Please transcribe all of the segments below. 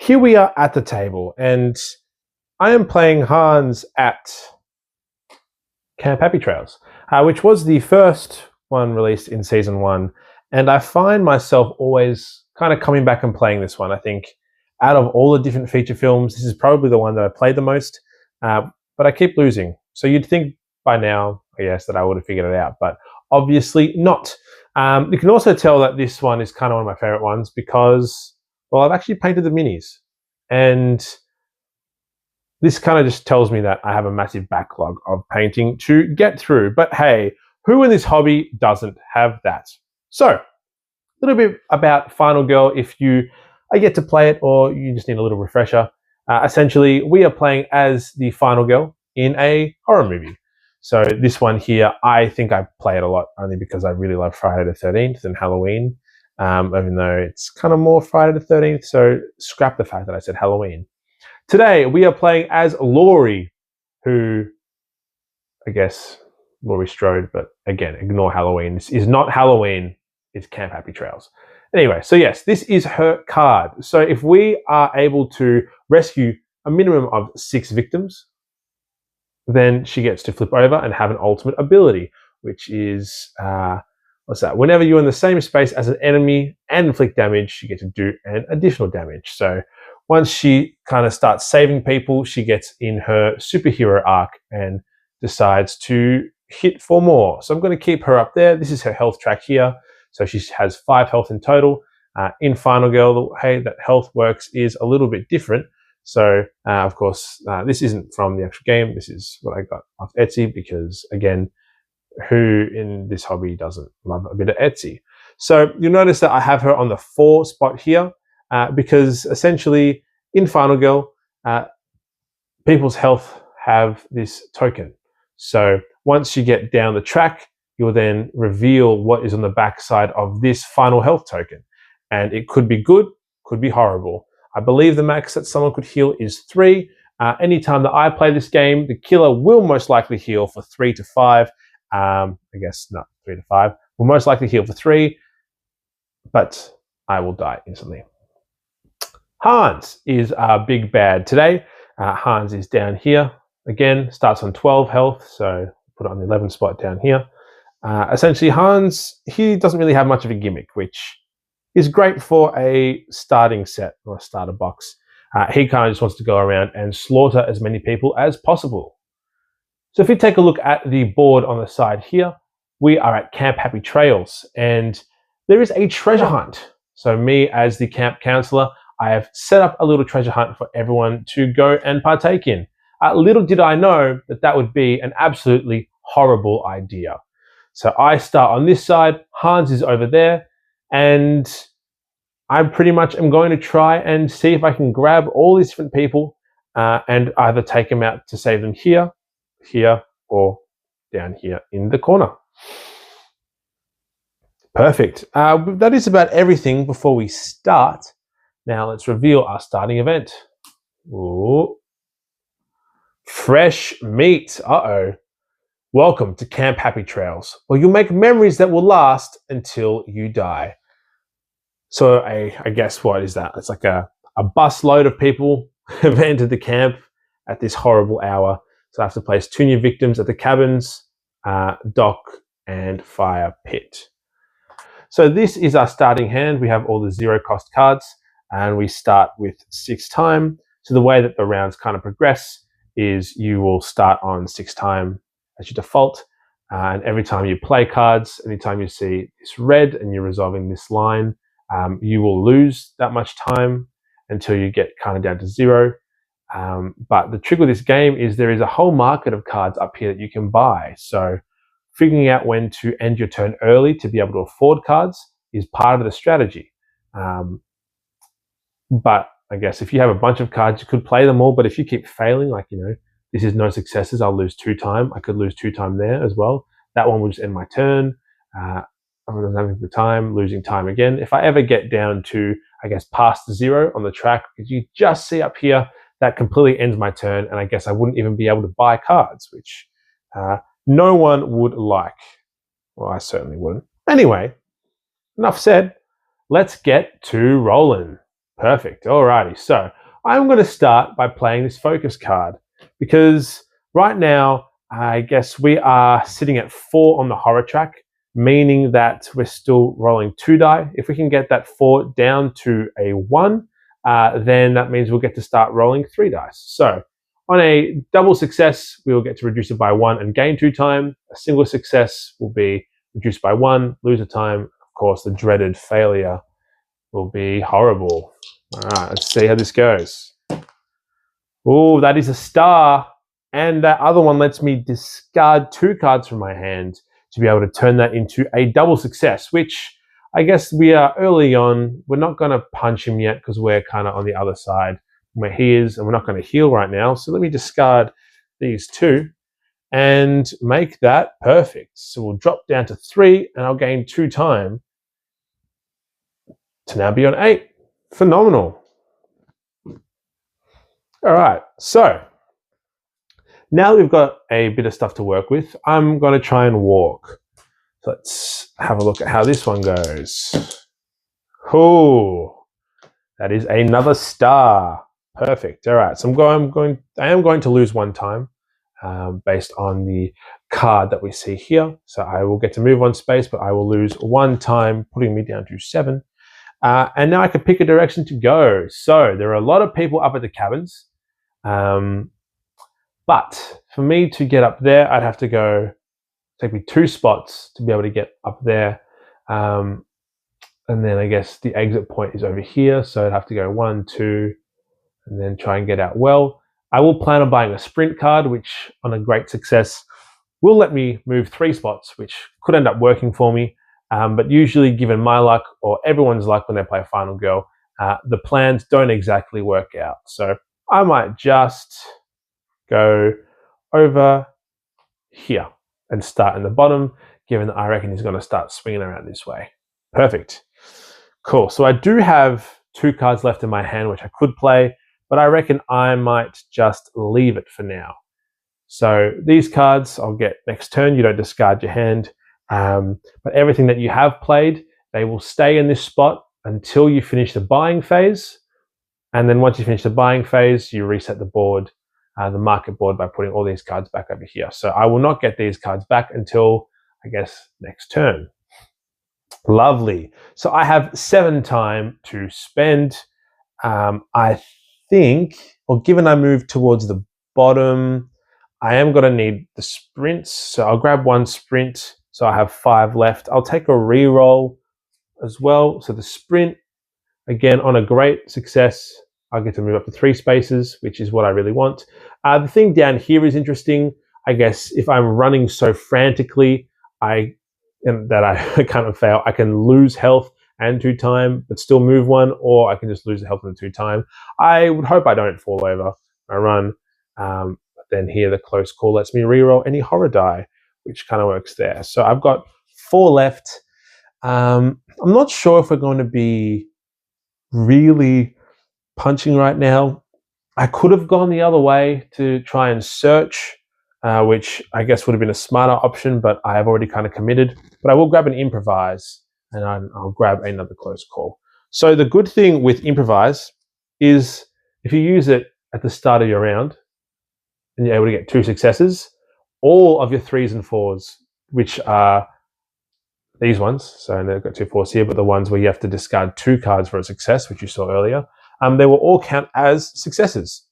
here we are at the table, and I am playing Hans at Camp Happy Trails, which was the first one released in Season 1, and I find myself always kind of coming back and playing this one. I think out of all the different feature films, this is probably the one that I played the most, but I keep losing. So you'd think by now, I guess, that I would have figured it out, but obviously not. You can also tell that this one is kind of one of my favorite ones because, well, I've actually painted the minis, and this kind of just tells me that I have a massive backlog of painting to get through. But hey, who in this hobby doesn't have that? So, a little bit about Final Girl if you are yet to play it or you just need a little refresher. Essentially, we are playing as the Final Girl in a horror movie. So this one here, I think I play it a lot only because I really love Friday the 13th and Halloween, even though it's kind of more Friday the 13th, so scrap the fact that I said Halloween. Today, we are playing as Laurie, who, I guess, Laurie Strode, but again, ignore Halloween. This is not Halloween, it's Camp Happy Trails. Anyway, so yes, this is her card. So if we are able to rescue a minimum of 6 victims, then she gets to flip over and have an ultimate ability, which is, what's that? Whenever you're in the same space as an enemy and inflict damage, you get to do an additional damage. So once she kind of starts saving people, she gets in her superhero arc and decides to hit for more. So I'm going to keep her up there. This is her health track here. So she has 5 health in total. In Final Girl, the way that health works is a little bit different. So, of course, this isn't from the actual game. This is what I got off Etsy because, again, who in this hobby doesn't love a bit of Etsy? So you'll notice that I have her on the 4 spot here because essentially in Final Girl, people's health have this token. So once you get down the track, you'll then reveal what is on the back side of this final health token. And it could be good, could be horrible. I believe the max that someone could heal is 3. Anytime that I play this game, the killer will most likely heal for 3 to 5. I guess not 3 to 5. Will most likely heal for 3, but I will die instantly. Hans is our big bad today. Hans is down here. Again, starts on 12 health, so put it on the 11 spot down here. Essentially, Hans, he doesn't really have much of a gimmick, which is great for a starting set or a starter box. He kind of just wants to go around and slaughter as many people as possible. So if we take a look at the board on the side here, we are at Camp Happy Trails, and there is a treasure hunt. So me, as the camp counselor, I have set up a little treasure hunt for everyone to go and partake in. Little did I know that that would be an absolutely horrible idea. So I start on this side, Hans is over there, and I pretty much am going to try and see if I can grab all these different people and either take them out to save them here, here, or down here in the corner. Perfect. That is about everything before we start. Now let's reveal our starting event. Ooh. Fresh meat. Uh-oh. Welcome to Camp Happy Trails, where you'll make memories that will last until you die. So I guess what is that? It's like a bus load of people have entered the camp at this horrible hour. So I have to place 2 new victims at the cabins, dock, and fire pit. So this is our starting hand. We have all the 0 cost cards, and we start with 6 time. So the way that the rounds kind of progress is you will start on 6 time as your default. And every time you play cards, anytime you see this red and you're resolving this line, you will lose that much time until you get kind of down to 0. But the trick with this game is there is a whole market of cards up here that you can buy. So figuring out when to end your turn early to be able to afford cards is part of the strategy. But I guess if you have a bunch of cards, you could play them all. But if you keep failing, like, this is no successes, I'll lose 2 time. I could lose 2 time there as well. That one will just end my turn. I'm having the time, losing time again. If I ever get down to, I guess, past 0 on the track, because you just see up here, that completely ends my turn, and I guess I wouldn't even be able to buy cards, which no one would like. Well, I certainly wouldn't. Anyway, enough said. Let's get to rolling. Perfect. Alrighty. So I'm going to start by playing this focus card because right now, I guess we are sitting at 4 on the horror track, meaning that we're still rolling 2 die. If we can get that 4 down to a 1, then that means we'll get to start rolling 3 dice. So on a double success, we will get to reduce it by 1 and gain 2 time. A single success will be reduced by 1, lose a time. Of course, the dreaded failure will be horrible. All right, let's see how this goes. Oh, that is a star. And that other one lets me discard 2 cards from my hand to be able to turn that into a double success, which I guess we are early on. We're not going to punch him yet because we're kind of on the other side where he is, and we're not going to heal right now. So let me discard these 2 and make that perfect. So we'll drop down to 3 and I'll gain 2 time to now be on 8. Phenomenal. All right, so now that we've got a bit of stuff to work with, I'm going to try and walk. So let's have a look at how this one goes. Oh, that is another star. Perfect. All right, so I am going to lose 1 time based on the card that we see here. So I will get to move 1 space, but I will lose 1 time, putting me down to 7. And now I can pick a direction to go. So there are a lot of people up at the cabins. But for me to get up there, I'd have to take me 2 spots to be able to get up there. And then I guess the exit point is over here. So I'd have to go 1, 2, and then try and get out well. I will plan on buying a sprint card, which on a great success will let me move 3 spots, which could end up working for me. But usually, given my luck or everyone's luck when they play Final Girl, the plans don't exactly work out. So I might just go over here and start in the bottom, given that I reckon he's going to start swinging around this way. Perfect. Cool. So I do have 2 cards left in my hand, which I could play, but I reckon I might just leave it for now. So these cards I'll get next turn. You don't discard your hand. But everything that you have played, they will stay in this spot until you finish the buying phase. And then once you finish the buying phase, you reset the board, the market board, by putting all these cards back over here. So I will not get these cards back until, I guess, next turn. Lovely. So I have 7 time to spend. I think, or given I move towards the bottom, I am going to need the sprints. So I'll grab 1 sprint. So I have 5 left. I'll take a re-roll as well. So the sprint, again, on a great success, I'll get to move up to 3 spaces, which is what I really want. The thing down here is interesting. I guess if I'm running so frantically that I kind of fail, I can lose health and 2 time, but still move 1, or I can just lose the health and 2 time. I would hope I don't fall over I run. But then here, the close call lets me re-roll any horror die, which kind of works there. So I've got 4 left. I'm not sure if we're going to be really punching right now. I could have gone the other way to try and search, which I guess would have been a smarter option, but I have already kind of committed. But I will grab an improvise, and I'll grab another close call. So the good thing with improvise is if you use it at the start of your round and you're able to get 2 successes, all of your 3s and 4s, which are these ones, so I've got 2 4s here, but the ones where you have to discard 2 cards for a success, which you saw earlier, they will all count as successes.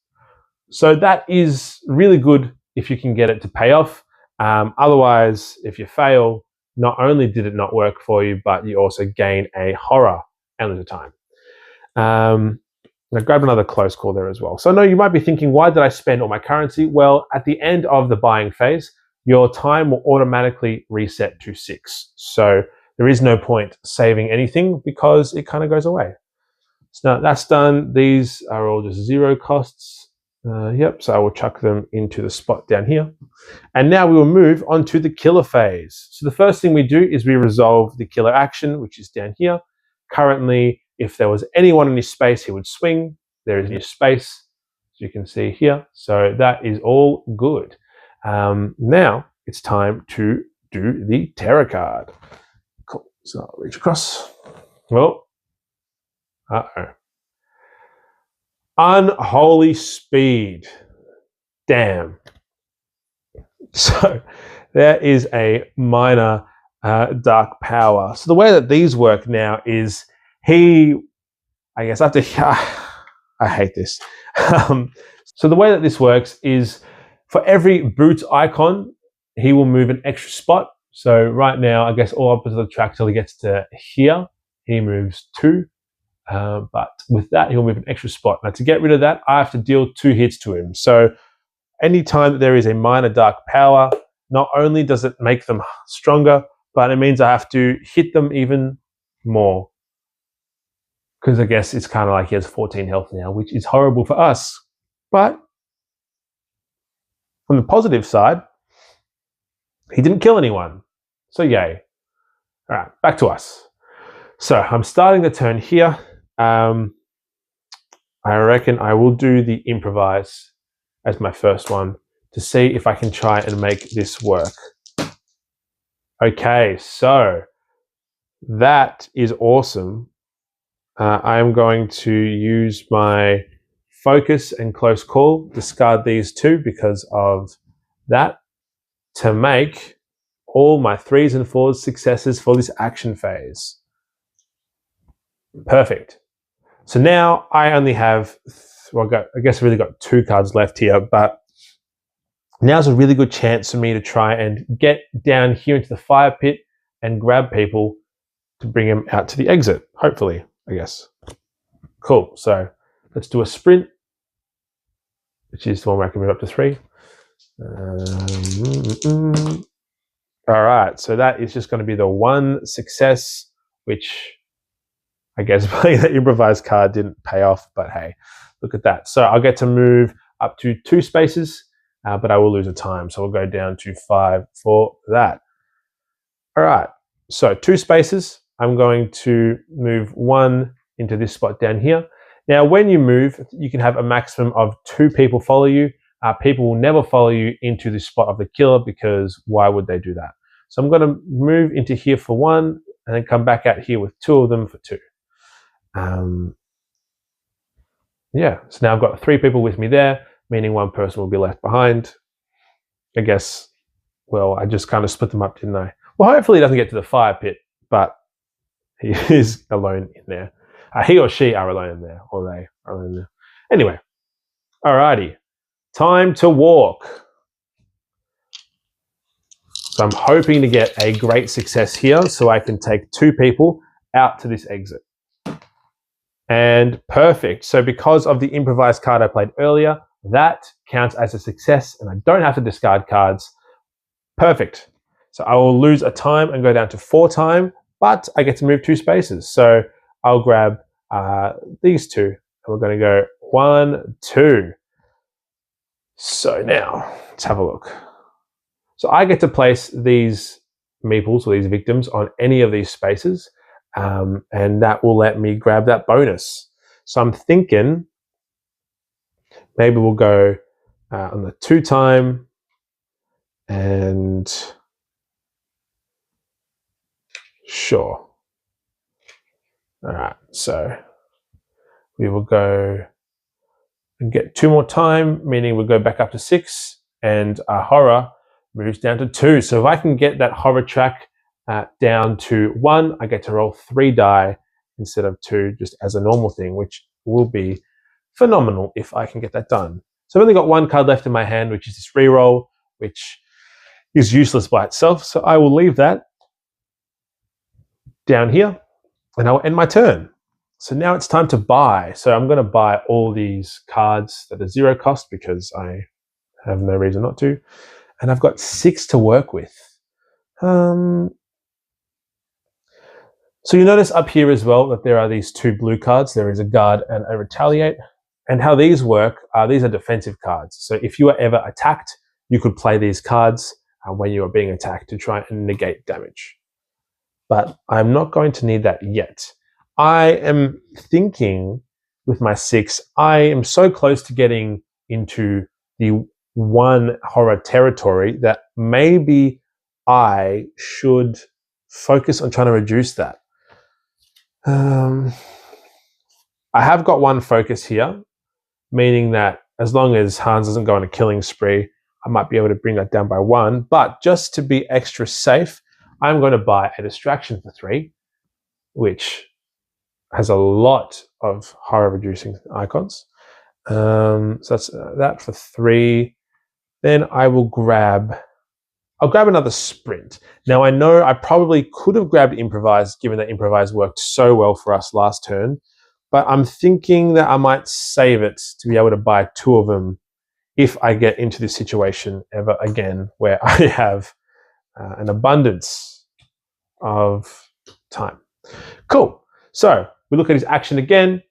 So that is really good if you can get it to pay off. Otherwise, if you fail, not only did it not work for you, but you also gain a horror and lose a time. I grabbed another close call there as well. So I know you might be thinking, why did I spend all my currency? Well, at the end of the buying phase, your time will automatically reset to 6. So there is no point saving anything because it kind of goes away. So now that's done. These are all just 0 costs. Yep, so I will chuck them into the spot down here. And now we will move on to the killer phase. So the first thing we do is we resolve the killer action, which is down here. Currently, if there was anyone in this space, he would swing. There is your space, as you can see here. So that is all good. Now it's time to do the terror card. Cool. So I'll reach across. Well, uh-oh. Unholy speed. Damn. So there is a minor dark power. So the way that these work now is I guess after, I hate this. So the way that this works is for every boot icon, he will move an extra spot. So right now, I guess all opposite of the track till he gets to here, he moves 2. But with that, he'll move an extra spot. Now to get rid of that, I have to deal 2 hits to him. So anytime that there is a minor dark power, not only does it make them stronger, but it means I have to hit them even more. Because I guess it's kind of like he has 14 health now, which is horrible for us. But on the positive side, he didn't kill anyone. So yay. All right, back to us. So I'm starting the turn here. I reckon I will do the improvise as my first one to see if I can try and make this work. Okay, so that is awesome. I am going to use my focus and close call, discard these 2 because of that, to make all my 3s and 4s successes for this action phase. Perfect. So now I only have, I guess I really got 2 cards left here, but now's a really good chance for me to try and get down here into the fire pit and grab people to bring them out to the exit, hopefully, I guess. Cool. So let's do a sprint, which is the one where I can move up to 3. All right. So that is just going to be the 1 success, which I guess playing that improvised card didn't pay off, but hey, look at that. So I'll get to move up to 2 spaces, but I will lose a time. So we'll go down to 5 for that. All right. So 2 spaces. I'm going to move 1 into this spot down here. Now, when you move, you can have a maximum of 2 people follow you. People will never follow you into the spot of the killer because why would they do that? So I'm going to move into here for 1 and then come back out here with 2 of them for 2. Yeah, so now I've got 3 people with me there, meaning 1 person will be left behind. I guess, well, I just kind of split them up, didn't I? Well, hopefully he doesn't get to the fire pit, but he is alone in there. He or she are alone in there, or they are alone in there. Anyway, alrighty, time to walk. So I'm hoping to get a great success here so I can take 2 people out to this exit. And perfect. So because of the improvised card I played earlier, that counts as a success and I don't have to discard cards. Perfect. So I will lose a time and go down to 4 time, but I get to move 2 spaces. So I'll grab these 2 and we're going to go 1, 2. So now let's have a look. So I get to place these meeples or these victims on any of these spaces. And that will let me grab that bonus. So I'm thinking maybe we'll go on the 2 time and sure. All right, so we will go and get 2 more time, meaning we'll go back up to 6 and our horror moves down to 2. So if I can get that horror track down to 1, I get to roll 3 die instead of 2, just as a normal thing, which will be phenomenal if I can get that done. So I've only got 1 card left in my hand, which is this reroll, which is useless by itself. So I will leave that down here and I'll end my turn. So now it's time to buy. So I'm going to buy all these cards that are 0 cost because I have no reason not to. And I've got 6 to work with. So you notice up here as well that there are these 2 blue cards. There is a guard and a retaliate. And how these work, these are defensive cards. So if you are ever attacked, you could play these cards when you are being attacked to try and negate damage. But I'm not going to need that yet. I am thinking with my 6, I am so close to getting into the 1 horror territory that maybe I should focus on trying to reduce that. I have got 1 focus here, meaning that as long as Hans doesn't go on a killing spree, I might be able to bring that down by 1. But just to be extra safe, I'm going to buy a distraction for 3, which has a lot of horror-reducing icons. So that's that for 3. Then I'll grab another sprint. Now I know I probably could have grabbed improvise, given that improvise worked so well for us last turn, but I'm thinking that I might save it to be able to buy 2 of them if I get into this situation ever again where I have an abundance of time. Cool. So we look at his action again.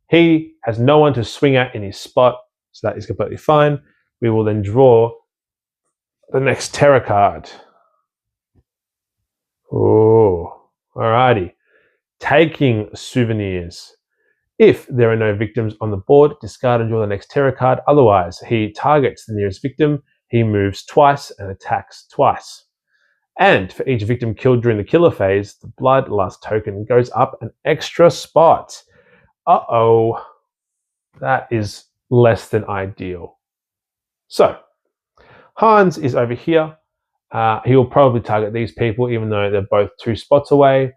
He has no one to swing at in his spot, so that is completely fine. We will then draw the next terror card. Oh, alrighty. Taking souvenirs. If there are no victims on the board, discard and draw the next terror card. Otherwise, he targets the nearest victim. He moves twice and attacks twice. And for each victim killed during the killer phase, the bloodlust token goes up an extra spot. Uh-oh. That is less than ideal. So, Hans is over here. He will probably target these people, even though they're both 2 spots away.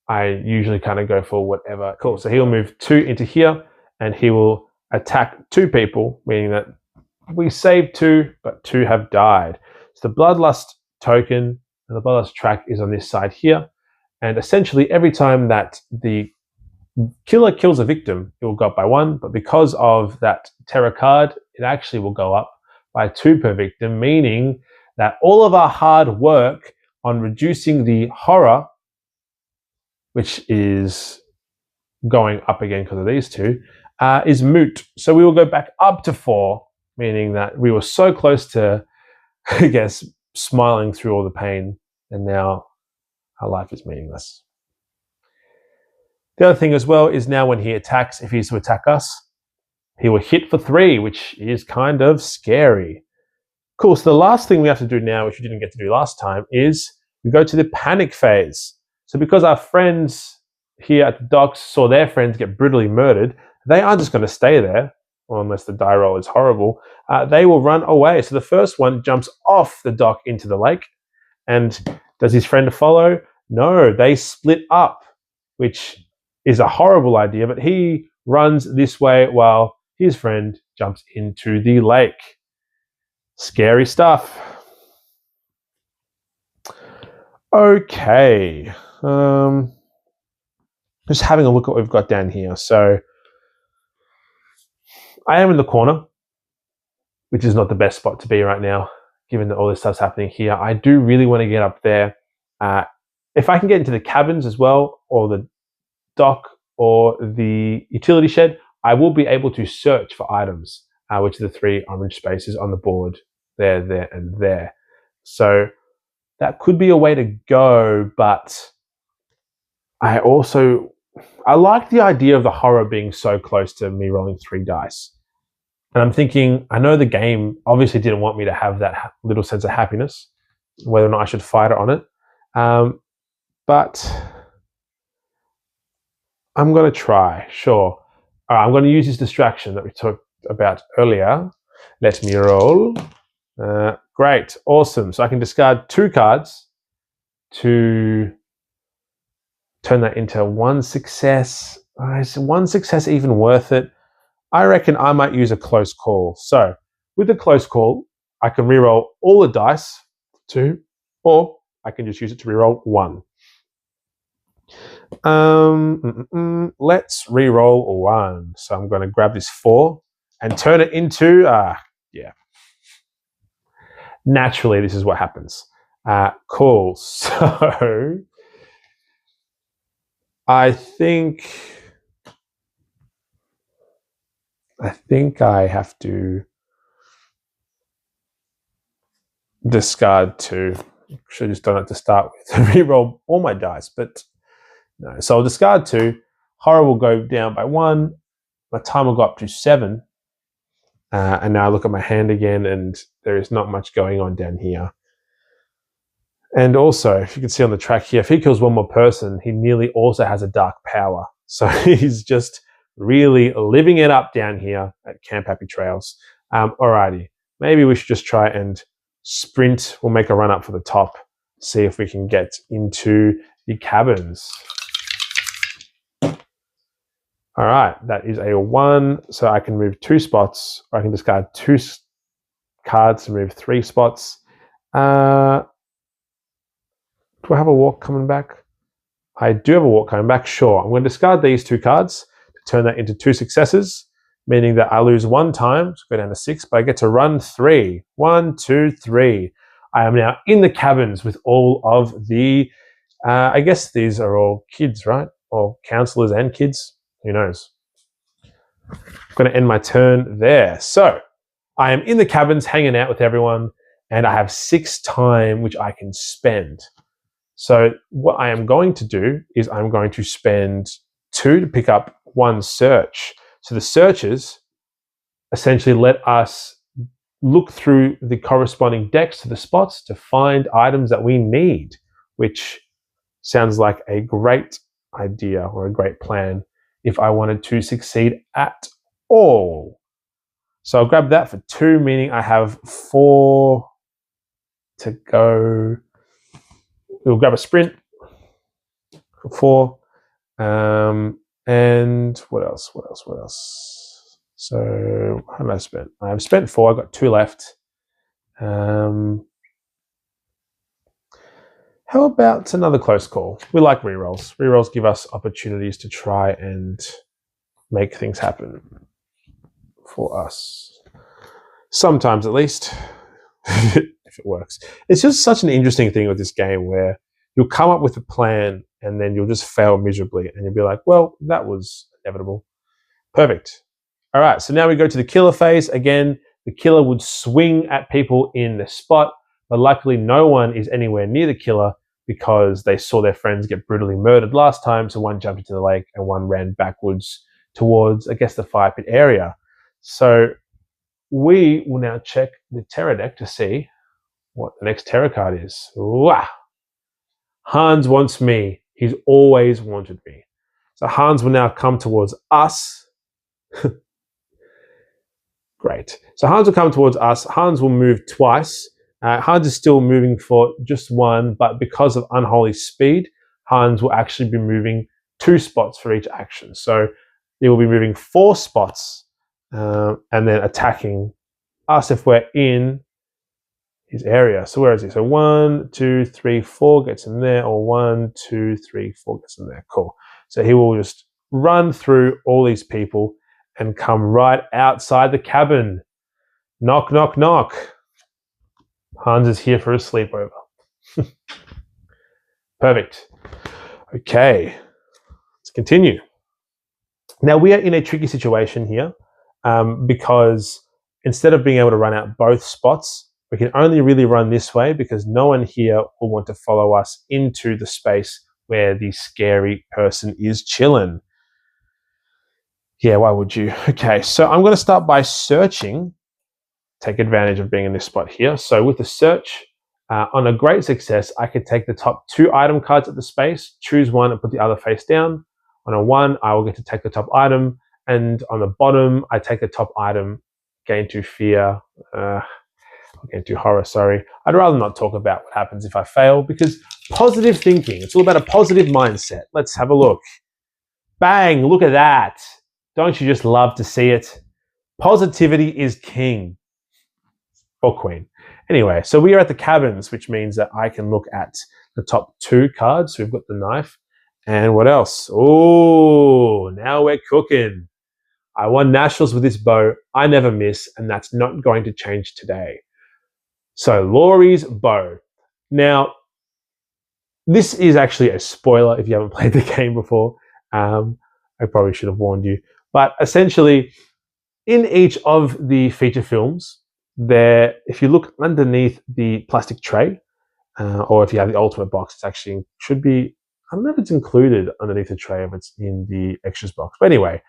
I usually kind of go for whatever. Cool. So he'll move 2 into here, and he will attack 2 people, meaning that we saved 2, but 2 have died. So the bloodlust token and the bloodlust track is on this side here. And essentially every time that the killer kills a victim, it will go up by 1, but because of that terror card, it actually will go up by 2 per victim, meaning that all of our hard work on reducing the horror, which is going up again because of these 2, is moot. So we will go back up to 4, meaning that we were so close to, I guess, smiling through all the pain, and now our life is meaningless. The other thing as well is now when he attacks, if he's to attack us, he will hit for 3, which is kind of scary. Cool, so the last thing we have to do now, which we didn't get to do last time, is we go to the panic phase. So because our friends here at the docks saw their friends get brutally murdered, they aren't just going to stay there, or unless the die roll is horrible. They will run away. So the first one jumps off the dock into the lake. And does his friend follow? No, they split up, which is a horrible idea, but he runs this way while his friend jumps into the lake. Scary stuff. Okay. Just having a look at what we've got down here. So I am in the corner, which is not the best spot to be right now, given that all this stuff's happening here. I do really want to get up there. If I can get into the cabins as well, or the dock, or the utility shed, I will be able to search for items, which are the 3 orange spaces on the board, there, and there. So that could be a way to go, but I like the idea of the horror being so close to me rolling 3 dice. And I'm thinking, I know the game obviously didn't want me to have that little sense of happiness, whether or not I should fight it on it. But I'm going to try, sure. All right, I'm going to use this distraction that we talked about earlier. Let me roll. Great, awesome. So I can discard 2 cards to turn that into 1 success. Is 1 success even worth it? I reckon I might use a close call. So with a close call, I can reroll all the dice, 2, or I can just use it to reroll 1. Let's reroll 1. So I'm going to grab this 4 and turn it into, yeah. Naturally, this is what happens. Cool. So I think I have to discard 2. Should have just done it to start with. Reroll all my dice, but no. So I'll discard 2. Horror will go down by 1. My time will go up to 7. And now I look at my hand again, and there is not much going on down here. And also, if you can see on the track here, if he kills 1 more person, he nearly also has a dark power. So he's just really living it up down here at Camp Happy Trails. Alrighty, maybe we should just try and sprint. We'll make a run up for the top, see if we can get into the cabins. All right, that is a 1, so I can move 2 spots, or I can discard 2 cards to move 3 spots. Do I have a walk coming back? I do have a walk coming back, sure. I'm going to discard these 2 cards to turn that into 2 successes, meaning that I lose 1 time, so go down to 6, but I get to run 3. 1, 2, 3. I am now in the cabins with all of the, I guess these are all kids, right? Or counselors and kids. Who knows? I'm going to end my turn there. So I am in the cabins hanging out with everyone, and I have 6 time which I can spend. So what I am going to do is I'm going to spend 2 to pick up 1 search. So the searches essentially let us look through the corresponding decks to the spots to find items that we need, which sounds like a great idea or a great plan if I wanted to succeed at all. So I'll grab that for 2, meaning I have 4 to go. We'll grab a sprint for 4. And what else? So how did I spend? I've spent 4, I've got 2 left. How about another close call? We like rerolls. Rerolls give us opportunities to try and make things happen for us. Sometimes, at least, if it works. It's just such an interesting thing with this game where you'll come up with a plan and then you'll just fail miserably and you'll be like, well, that was inevitable. Perfect. All right, so now we go to the killer phase. Again, the killer would swing at people in the spot, but luckily no one is anywhere near the killer because they saw their friends get brutally murdered last time, so one jumped into the lake and one ran backwards towards, I guess, the fire pit area. So we will now check the terror deck to see what the next terror card is. Wow. Hans wants me. He's always wanted me. So Hans will now come towards us. Great. So Hans will come towards us. Hans will move twice. Hans is still moving for just 1, but because of unholy speed, Hans will actually be moving 2 spots for each action. So he will be moving 4 spots and then attacking us if we're in his area. So where is he? So 1, 2, 3, 4 gets in there, or 1, 2, 3, 4 gets in there. Cool. So he will just run through all these people and come right outside the cabin. Knock, knock, knock. Hans is here for a sleepover. Perfect. Okay, let's continue. Now we are in a tricky situation here because instead of being able to run out both spots, we can only really run this way because no one here will want to follow us into the space where the scary person is chilling. Yeah, why would you? Okay, so I'm going to start by searching. Take advantage of being in this spot here. So with the search, on a great success, I could take the top 2 item cards at the space, choose one and put the other face down. On a 1, I will get to take the top item. And on the bottom, I take the top item, gain 2 fear, gain 2 horror, sorry. I'd rather not talk about what happens if I fail because positive thinking, it's all about a positive mindset. Let's have a look. Bang, look at that. Don't you just love to see it? Positivity is king. Or queen. Anyway, so we are at the cabins, which means that I can look at the top 2 cards. So we've got the knife. And what else? Oh, now we're cooking. I won nationals with this bow. I never miss, and that's not going to change today. So Laurie's bow. Now, this is actually a spoiler if you haven't played the game before. I probably should have warned you. But essentially, in each of the feature films, if you look underneath the plastic tray, or if you have the ultimate box, it actually should be, I don't know if it's included underneath the tray if it's in the extras box. But anyway,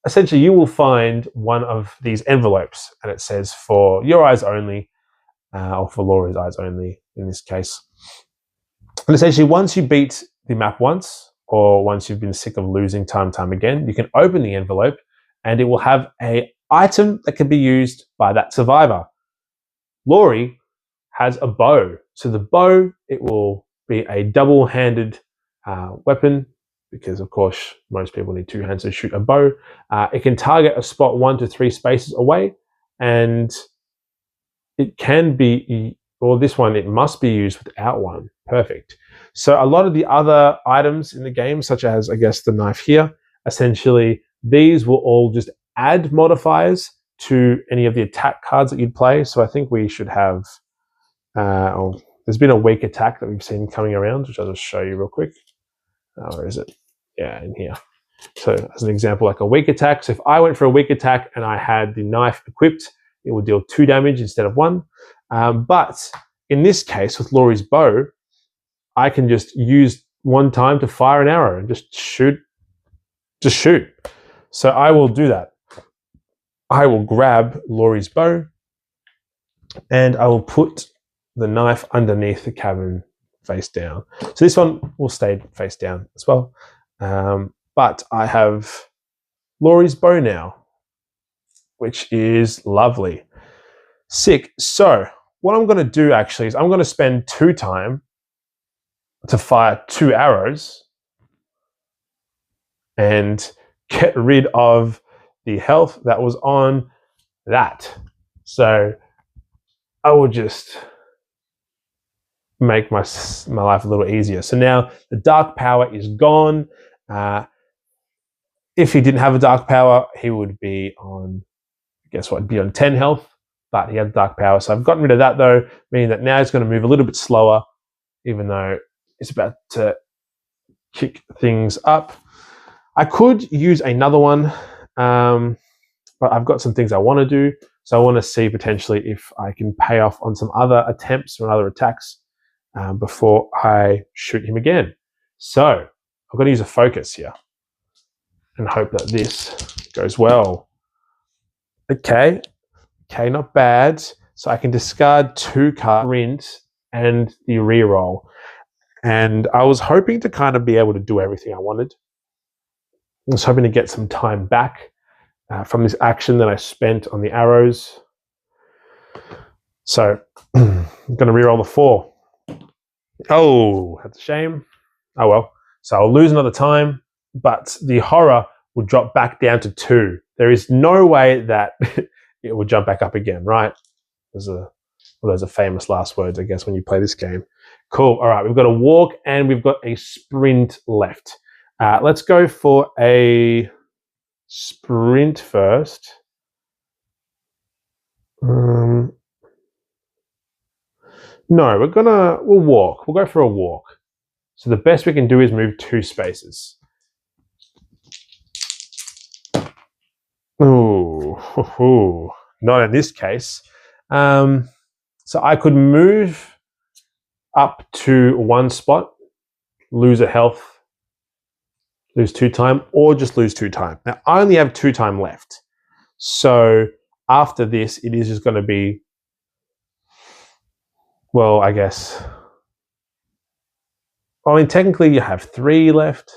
essentially you will find one of these envelopes and it says for your eyes only, or for Laura's eyes only in this case. And essentially once you beat the map once, or once you've been sick of losing time and time again, you can open the envelope and it will have an item that can be used by that survivor. Laurie has a bow. So the bow, it will be a double-handed weapon because, of course, most people need two hands to shoot a bow. It can target a spot 1 to 3 spaces away, and it can be, or this one, it must be used without one. Perfect. So a lot of the other items in the game, such as, I guess, the knife here, essentially, these will all just add modifiers to any of the attack cards that you'd play. So I think we should have, there's been a weak attack that we've seen coming around, which I'll just show you real quick. Where is it? Yeah, in here. So as an example, like a weak attack. So if I went for a weak attack and I had the knife equipped, it would deal 2 damage instead of 1. But in this case, with Laurie's bow, I can just use 1 time to fire an arrow and just shoot. Just shoot. So I will do that. I will grab Laurie's bow and I will put the knife underneath the cabin face down. So this one will stay face down as well. But I have Laurie's bow now, which is lovely. Sick. So what I'm going to do actually is I'm going to spend 2 time to fire 2 arrows and get rid of the health that was on that. So I will just make my life a little easier. So now the dark power is gone. If he didn't have a dark power, he would be on, guess what, be on 10 health, but he had dark power. So I've gotten rid of that though, meaning that now he's going to move a little bit slower, even though it's about to kick things up. I could use another one, but I've got some things I want to do. So I want to see potentially if I can pay off on some other attempts or other attacks before I shoot him again. So I'm going to use a focus here and hope that this goes well. Okay, not bad. So I can discard 2 cards, sprint, and the reroll. And I was hoping to kind of be able to do everything I wanted. I was hoping to get some time back from this action that I spent on the arrows. So I'm going to reroll the 4. Oh, that's a shame. Oh well. So I'll lose another time, but the horror will drop back down to 2. There is no way that it will jump back up again, right? Those are famous last words, I guess, when you play this game. Cool. All right, we've got a walk and we've got a sprint left. Let's go for a sprint first. No, we'll walk. We'll go for a walk. So the best we can do is move 2 spaces. Ooh, not in this case. So I could move up to 1 spot, lose a health, lose 2 time, or just lose 2 time. Now I only have 2 time left. So after this, it is just going to be, well, I guess, I mean, technically you have 3 left,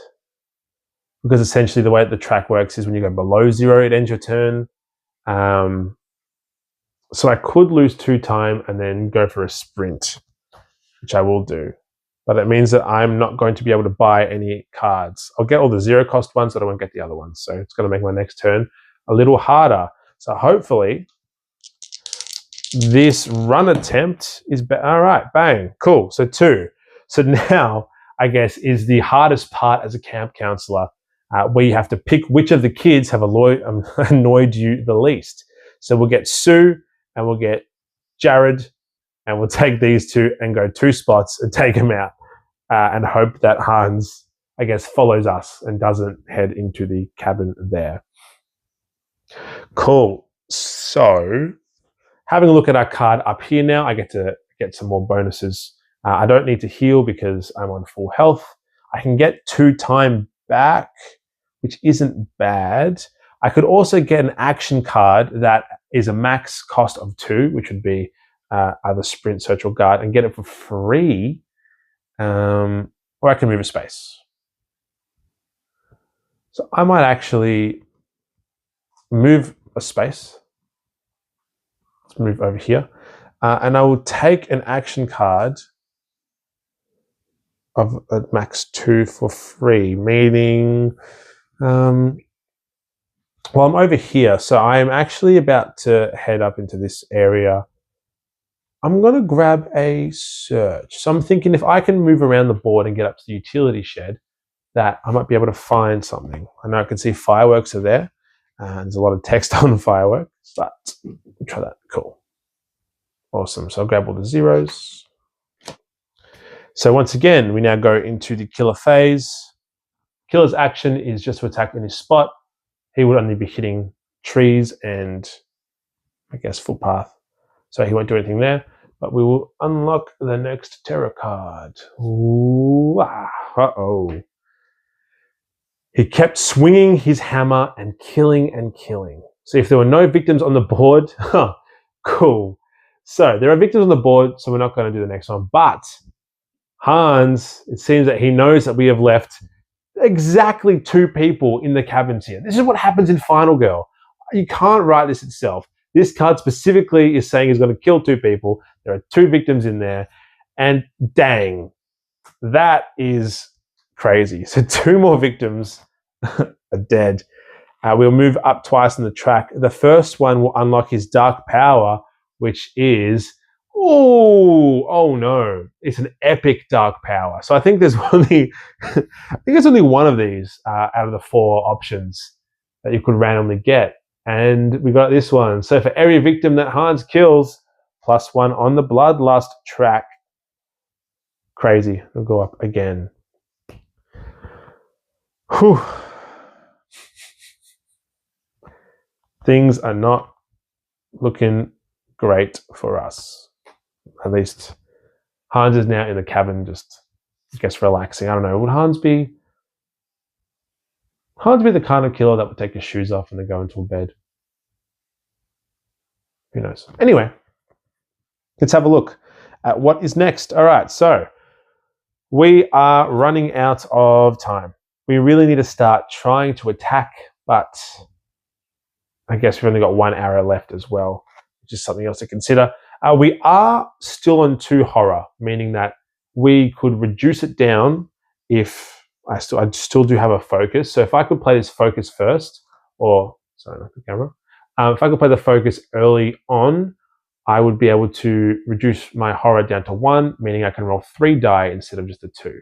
because essentially the way that the track works is when you go below 0, it ends your turn. So I could lose 2 time and then go for a sprint, which I will do. But that means that I'm not going to be able to buy any cards. I'll get all the 0 cost ones, but I won't get the other ones. So it's going to make my next turn a little harder. So hopefully this run attempt is better. All right, bang, cool. So 2. So now, I guess, is the hardest part as a camp counselor, where you have to pick which of the kids have annoyed you the least. So we'll get Sue and we'll get Jared, and we'll take these 2 and go 2 spots and take them out, and hope that Hans, I guess, follows us and doesn't head into the cabin there. Cool. So having a look at our card up here now, I get to get some more bonuses. I don't need to heal because I'm on full health. I can get 2 time back, which isn't bad. I could also get an action card that is a max cost of 2, which would be either sprint, search, or guard, and get it for free. Or I can move a space. So I might actually move a space. Let's move over here. And I will take an action card of max 2 for free, meaning, well, I'm over here. So I am actually about to head up into this area. I'm going to grab a search. So I'm thinking if I can move around the board and get up to the utility shed, that I might be able to find something. I know I can see fireworks are there. And there's a lot of text on the fireworks, but we'll try that. Cool. Awesome. So I'll grab all the zeros. So once again, we now go into the killer phase. Killer's action is just to attack in his spot. He would only be hitting trees and, I guess, footpath. So he won't do anything there. But we will unlock the next terror card. Ooh, uh-oh. He kept swinging his hammer and killing and killing. So if there were no victims on the board, cool. So there are victims on the board, so we're not going to do the next one. But Hans, it seems that he knows that we have left exactly 2 people in the cabins here. This is what happens in Final Girl. You can't write this itself. This card specifically is saying he's going to kill 2 people. There are 2 victims in there. And dang, that is crazy. So 2 more victims are dead. We'll move up twice in the track. The first one will unlock his dark power, which is, oh no, it's an epic dark power. So I think there's only, there's only one of these out of the 4 options that you could randomly get. And we got this one. So for every victim that Hans kills, +1 on the bloodlust track. Crazy. We'll go up again. Whew. Things are not looking great for us. At least Hans is now in the cabin, just, I guess, relaxing. I don't know. Would Hans be the kind of killer that would take his shoes off and then go into a bed? Who knows? Anyway, let's have a look at what is next. All right, so we are running out of time. We really need to start trying to attack, but I guess we've only got 1 arrow left as well, which is something else to consider. We are still on 2 horror, meaning that we could reduce it down if I still do have a focus. So if I could play this focus first, or sorry, not the camera. If I could play the focus early on, I would be able to reduce my horror down to 1, meaning I can roll 3 die instead of just a 2.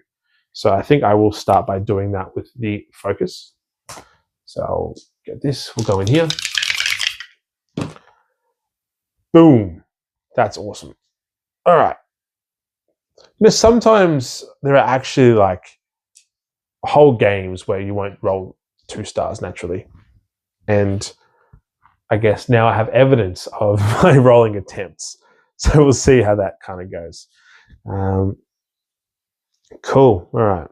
So I think I will start by doing that with the focus. So I'll get this. We'll go in here. Boom. That's awesome. All right. You know, sometimes there are actually like whole games where you won't roll 2 stars naturally. And I guess now I have evidence of my rolling attempts. So we'll see how that kind of goes. Cool. All right.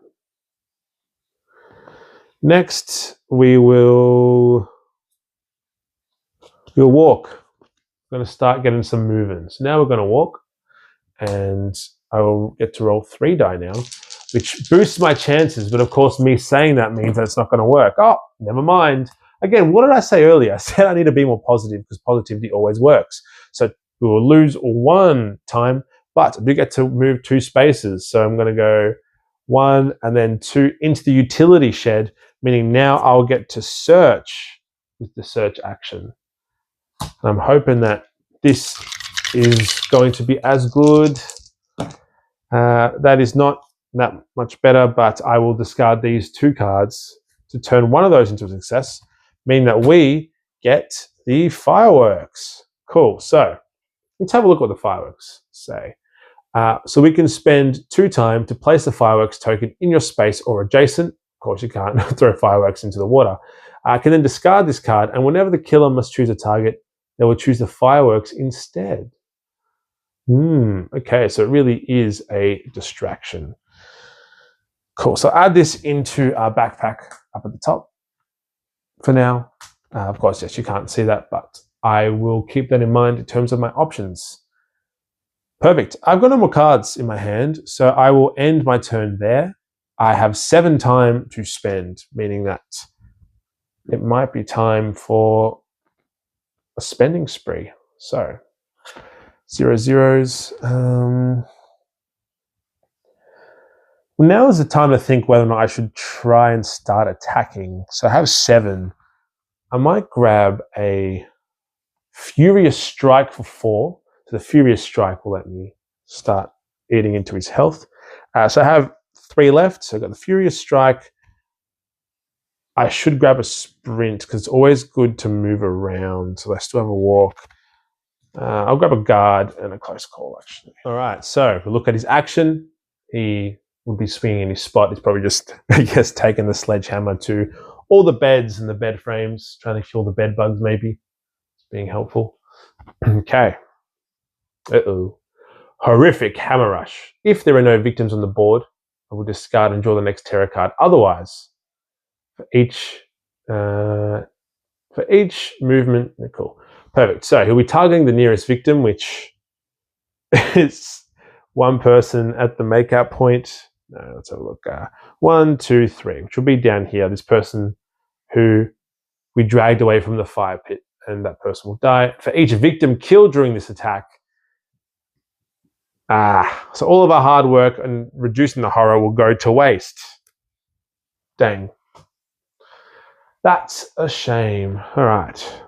Next, we'll walk. We're going to start getting some movement. So now we're going to walk, and I will get to roll 3 die now, which boosts my chances. But of course, me saying that means that it's not going to work. Oh, never mind. Again, what did I say earlier? I said I need to be more positive because positivity always works. So we will lose 1 time, but I do get to move 2 spaces. So I'm going to go 1 and then 2 into the utility shed, meaning now I'll get to search with the search action. And I'm hoping that this is going to be as good. That is not that much better, but I will discard these 2 cards to turn one of those into a success, meaning that we get the fireworks. Cool. So let's have a look at what the fireworks say. So we can spend 2 time to place the fireworks token in your space or adjacent. Of course, you can't throw fireworks into the water. Can then discard this card, and whenever the killer must choose a target, they will choose the fireworks instead. Okay, so it really is a distraction. Cool. So add this into our backpack up at the top for now. Of course, yes, you can't see that, but I will keep that in mind in terms of my options. Perfect. I've got no more cards in my hand, so I will end my turn there. I have 7 time to spend, meaning that it might be time for a spending spree. So 0 zeros. Now is the time to think whether or not I should try and start attacking. So I have 7. I might grab a Furious Strike for 4. So the Furious Strike will let me start eating into his health. So I have 3 left. So I've got the Furious Strike. I should grab a Sprint because it's always good to move around. So I still have a walk. I'll grab a Guard and a Close Call, actually. All right, so we look at his action. He would be swinging in his spot. He's probably just, I guess, taking the sledgehammer to all the beds and the bed frames, trying to kill the bed bugs, maybe. It's being helpful. Okay. Uh-oh. Horrific Hammer Rush. If there are no victims on the board, I will discard and draw the next terror card. Otherwise, for each movement, cool. Perfect. So he'll be targeting the nearest victim, which is one person at the makeout point. No, let's have a look. 1, 2, 3, which will be down here. This person who we dragged away from the fire pit, and that person will die. For each victim killed during this attack, so all of our hard work and reducing the horror will go to waste. Dang. That's a shame. All right.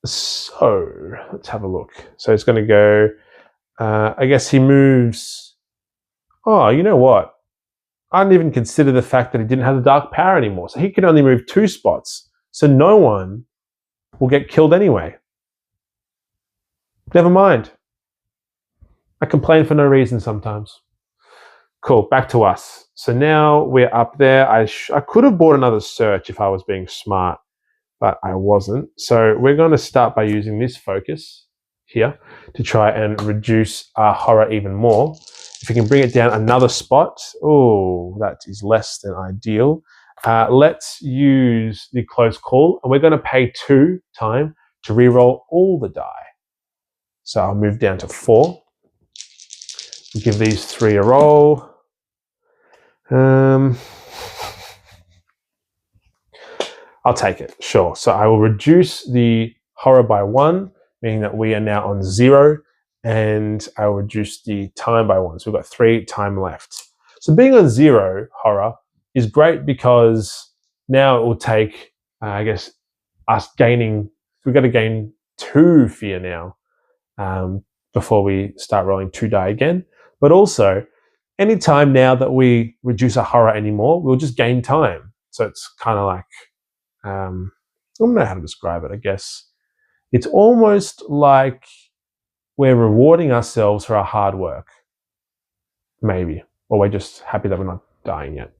So let's have a look. So it's going to go, I guess he moves. Oh, you know what? I didn't even consider the fact that he didn't have the dark power anymore. So he can only move 2 spots. So no one will get killed anyway. Never mind. I complain for no reason sometimes. Cool, back to us. So now we're up there. I could have bought another search if I was being smart, but I wasn't. So we're going to start by using this focus here to try and reduce our horror even more. If we can bring it down another spot, oh, that is less than ideal. Let's use the Close Call, and we're going to pay 2 time to reroll all the die. So I'll move down to 4. Give these 3 a roll. I'll take it, sure. So I will reduce the horror by 1, meaning that we are now on 0, and I will reduce the time by 1. So we've got 3 time left. So being on 0 horror is great because now it will take, I guess, us gaining, we've got to gain 2 fear now before we start rolling 2 die again. But also, anytime now that we reduce our horror anymore, we'll just gain time. So it's kind of like, I don't know how to describe it, I guess. It's almost like we're rewarding ourselves for our hard work. Maybe. Or we're just happy that we're not dying yet.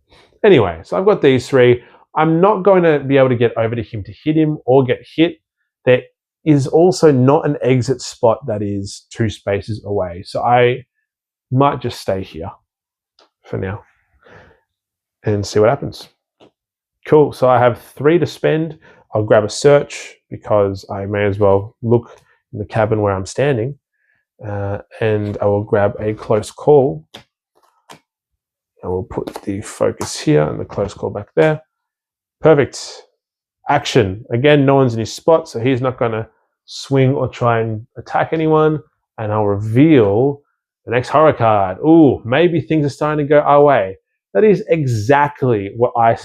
Anyway, so I've got these 3. I'm not going to be able to get over to him to hit him or get hit. There is also not an exit spot that is 2 spaces away. So I might just stay here for now and see what happens. Cool, so I have 3 to spend. I'll grab a search because I may as well look in the cabin where I'm standing. And I will grab a Close Call. I will put the focus here and the Close Call back there. Perfect. Action. Again, no one's in his spot, so he's not going to swing or try and attack anyone. And I'll reveal the next horror card. Ooh, maybe things are starting to go our way. That is exactly what I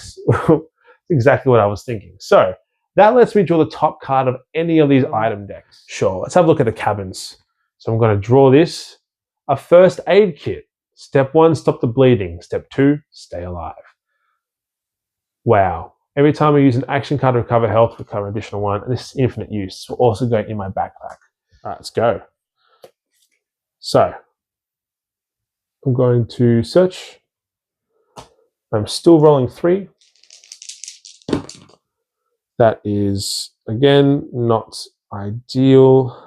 was thinking. So that lets me draw the top card of any of these item decks. Sure, let's have a look at the cabins. So I'm going to draw this. A first aid kit. Step 1, stop the bleeding. Step 2, stay alive. Wow. Every time I use an action card to recover health, recover an additional 1. And this is infinite use. This will also go in my backpack. All right, let's go. So I'm going to search. I'm still rolling 3. That is, again, not ideal.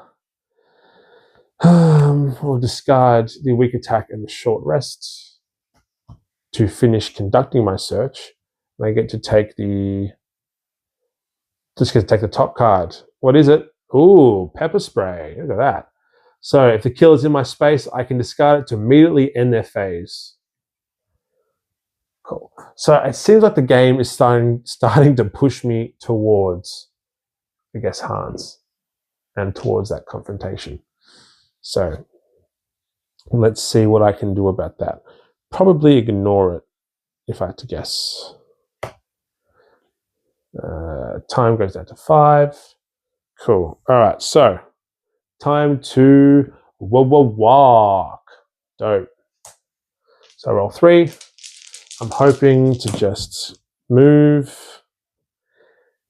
We'll discard the weak attack and the short rest to finish conducting my search. And I get to take the, just get to take the top card. What is it? Ooh, pepper spray. Look at that. So if the killer's in my space, I can discard it to immediately end their phase. Cool. So it seems like the game is starting to push me towards, I guess, Hans, and towards that confrontation. So let's see what I can do about that. Probably ignore it, if I had to guess. Time goes down to 5. Cool. All right, so time to walk. Dope. So I roll 3. I'm hoping to just move.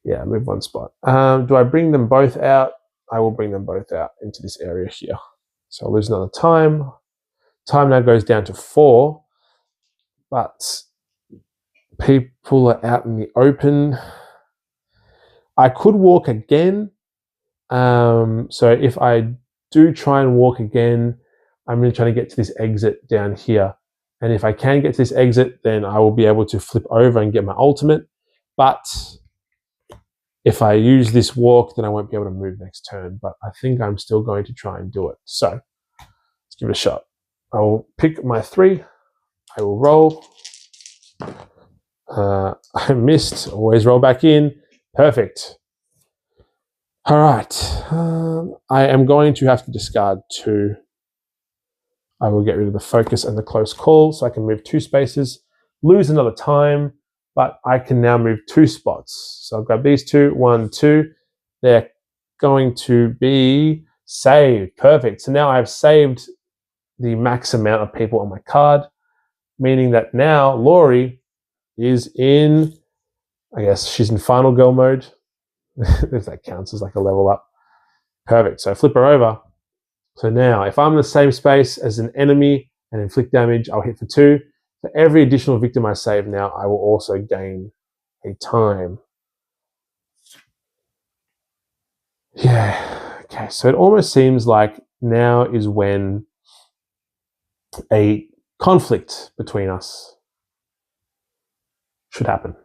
Yeah, move 1 spot. Do I bring them both out? I will bring them both out into this area here. So I'll lose another time. Time now goes down to 4. But people are out in the open. I could walk again. So if I do try and walk again, I'm really trying to get to this exit down here. And if I can get to this exit, then I will be able to flip over and get my ultimate. But if I use this walk, then I won't be able to move next turn. But I think I'm still going to try and do it. So let's give it a shot. I will pick my 3. I will roll. I missed. Always roll back in. Perfect. All right. I am going to have to discard 2. I will get rid of the focus and the close call, so I can move 2 spaces, lose another time, but I can now move 2 spots. So I'll grab these 2, 1, 2. They're going to be saved. Perfect. So now I've saved the max amount of people on my card, meaning that now Laurie is in, I guess she's in final girl mode, if that counts as like a level up. Perfect. So flip her over. So now, if I'm in the same space as an enemy and inflict damage, I'll hit for 2. For every additional victim I save now, I will also gain a time. Yeah, okay, so it almost seems like now is when a conflict between us should happen.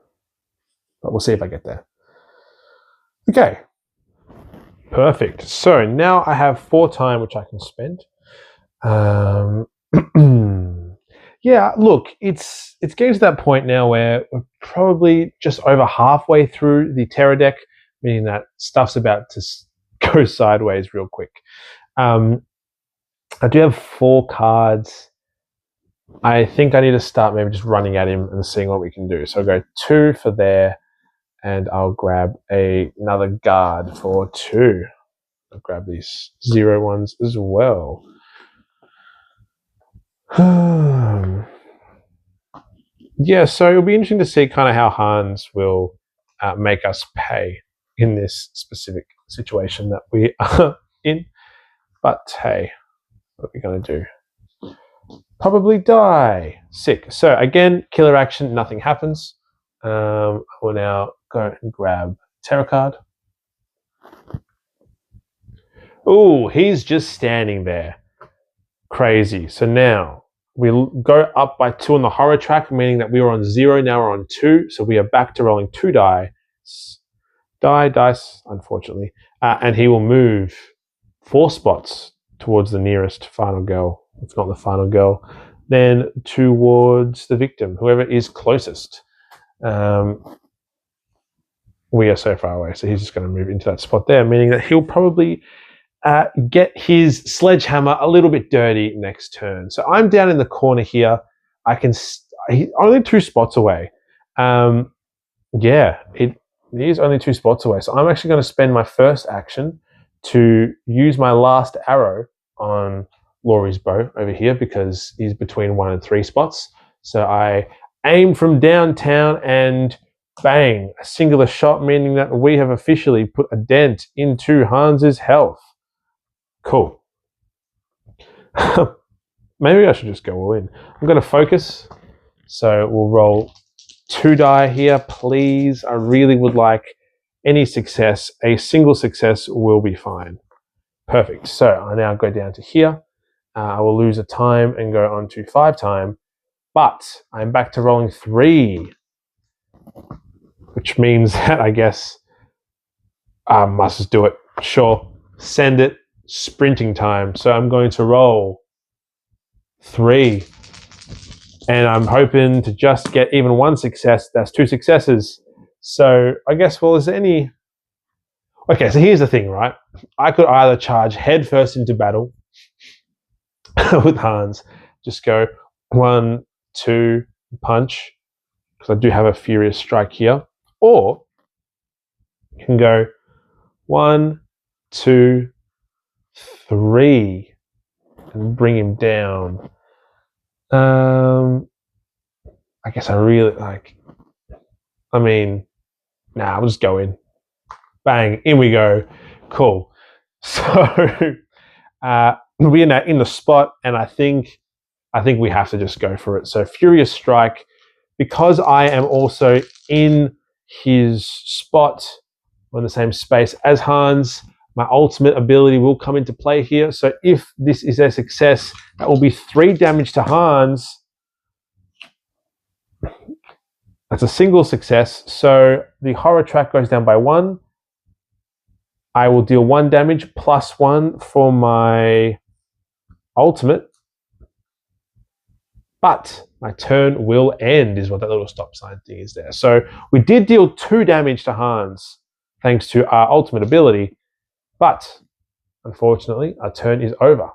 But we'll see if I get there. Okay. Perfect. So now I have 4 time which I can spend. Yeah, look, it's getting to that point now where we're probably just over halfway through the terror deck, meaning that stuff's about to go sideways real quick. I do have 4 cards. I think I need to start maybe just running at him and seeing what we can do. So I'll go 2 for there, and I'll grab another guard for 2. I'll grab these 0 ones as well. Yeah, so it'll be interesting to see kind of how Hans will make us pay in this specific situation that we are in. But hey, what are we going to do? Probably die. Sick. So again, killer action, nothing happens. I will now go and grab tarot card. Oh, he's just standing there. Crazy. So now we go up by 2 on the horror track, meaning that we were on 0, now we're on 2. So we are back to rolling 2 dice, unfortunately. And he will move 4 spots towards the nearest final girl, if not the final girl, then towards the victim, whoever is closest. We are so far away, so he's just going to move into that spot there, meaning that he'll probably get his sledgehammer a little bit dirty next turn. So I'm down in the corner here. He's only 2 spots away. Yeah, it is only 2 spots away. So I'm actually going to spend my first action to use my last arrow on Laurie's bow over here because he's between 1 and 3 spots. So I aim from downtown and bang, a singular shot, meaning that we have officially put a dent into Hans's health. Cool. Maybe I should just go all in. I'm going to focus. So we'll roll 2 die here, please. I really would like any success. A single success will be fine. Perfect. So I now go down to here. I will lose a time and go on to 5 time. But I'm back to rolling 3. Which means that I guess I must just do it. Sure. Send it. Sprinting time. So I'm going to roll 3. And I'm hoping to just get even one success. That's 2 successes. So I guess, well, is there any... Okay, so here's the thing, right? I could either charge headfirst into battle with Hans, just go 1, 2, punch, because I do have a furious strike here, or you can go 1, 2, 3 and bring him down. I guess I really like... I'll just go in. Bang, in we go. Cool. So we're now in the spot, and I think we have to just go for it. So Furious Strike, because I am also in his spot, or in the same space as Hans, my ultimate ability will come into play here. So if this is a success, that will be 3 damage to Hans. That's a single success. So the horror track goes down by 1. I will deal 1 damage plus 1 for my ultimate. But my turn will end, is what that little stop sign thing is there. So we did deal 2 damage to Hans thanks to our ultimate ability. But unfortunately, our turn is over.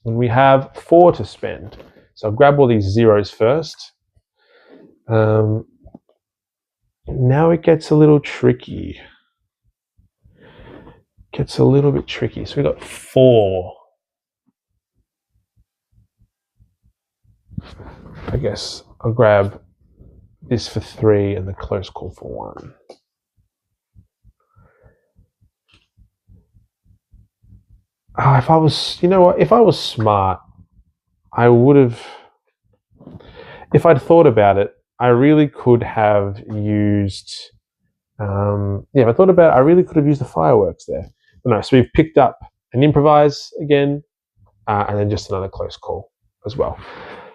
And we have 4 to spend. So I'll grab all these zeros first. Now it gets a little tricky. Gets a little bit tricky. So we got 4. I guess I'll grab this for 3 and the close call for 1. Oh, if I was, you know what? If I was smart, I would have. If I'd thought about it, I really could have used. If I thought about it, I really could have used the fireworks there. But no, so we've picked up an improvise again, and then just another close call as well.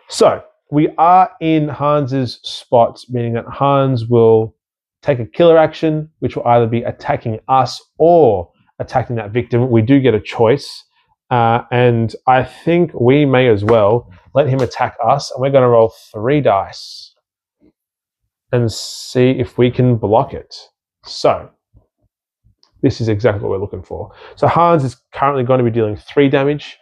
So we are in Hans's spot, meaning that Hans will take a killer action, which will either be attacking us or attacking that victim. We do get a choice, and I think we may as well let him attack us, and we're going to roll 3 dice and see if we can block it. So this is exactly what we're looking for. So Hans is currently going to be dealing 3 damage.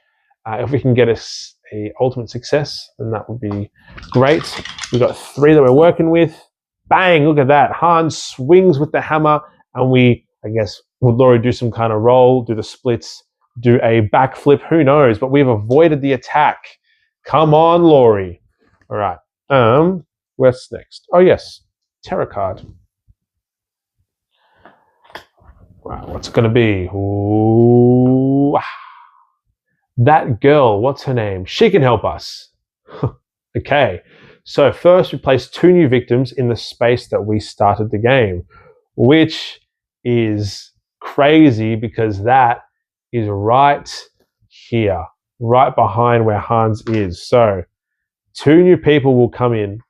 If we can get us a ultimate success, then that would be great. We've got 3 that we're working with. Bang, look at that. Hans swings with the hammer, and we, I guess, would Laurie do some kind of roll, do the splits, do a backflip, who knows, but we've avoided the attack. Come on, Laurie. All right. What's next? Oh, yes. Terror card. Right, what's it going to be? Ooh. That girl, what's her name? She can help us. Okay. So first we place 2 new victims in the space that we started the game, which is crazy because that is right here, right behind where Hans is. So 2 new people will come in,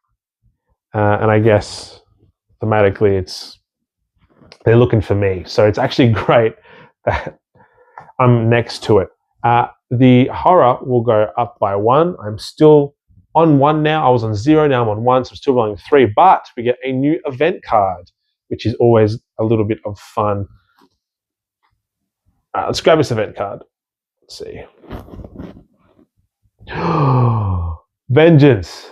and I guess thematically they're looking for me. So it's actually great that I'm next to it. The horror will go up by 1. I'm still on 1 now. I was on 0, now I'm on 1, so I'm still rolling 3. But we get a new event card, which is always a little bit of fun. Let's grab this event card. Let's see. Vengeance.